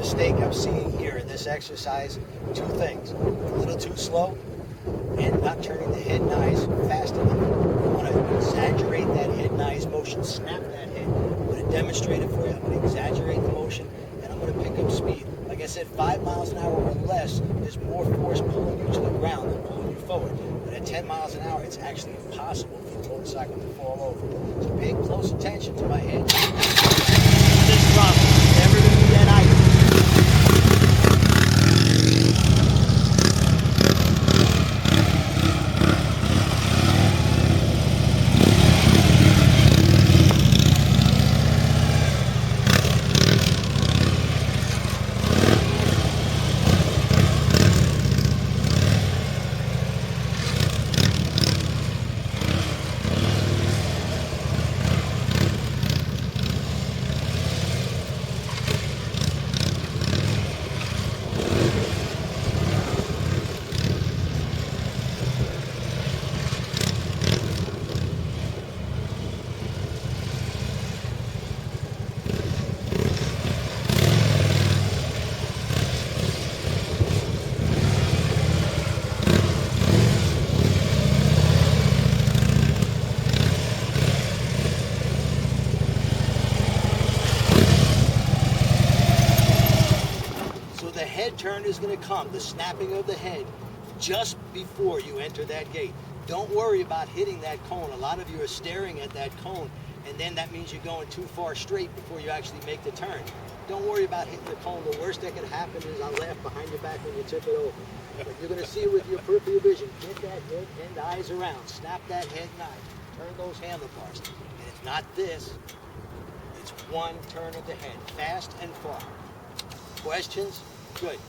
mistake I'm seeing here in this exercise, two things. A little too slow and not turning the head and eyes fast enough. You want to exaggerate that head and eyes motion, snap that head. I'm going to demonstrate it for you. I'm going to exaggerate the motion and I'm going to pick up speed. Like I said, 5 miles an hour or less, there's more force pulling you to the ground than pulling you forward. But at 10 miles an hour, it's actually impossible for the motorcycle to fall over. So pay close attention to my head. This drop is never going to be that item. The head turn is going to come, the snapping of the head, just before you enter that gate. Don't worry about hitting that cone. A lot of you are staring at that cone, and then that means you're going too far straight before you actually make the turn. Don't worry about hitting the cone. The worst that could happen is I'll laugh behind your back when you tip it over. But you're going to see it with your peripheral vision. Get that head and eyes around. Snap that head and eyes. Turn those handlebars. And it's not this. It's one turn of the head, fast and far. Questions? Good.